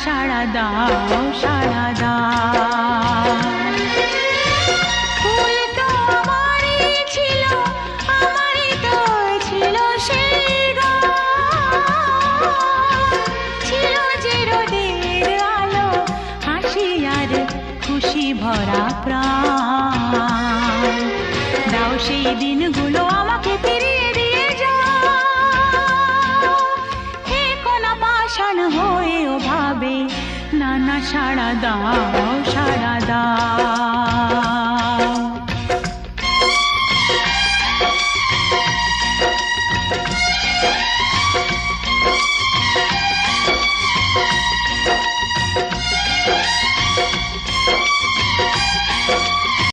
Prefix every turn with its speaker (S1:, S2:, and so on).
S1: সাড়া দাও, সাড়া দাও। ফুল তো আমারই ছিল, আমারই তো ছিল সেই গান। ছিল যে রোদের আলো, হাসি আর খুশি ভরা প্রাণ। দাও সেই দিন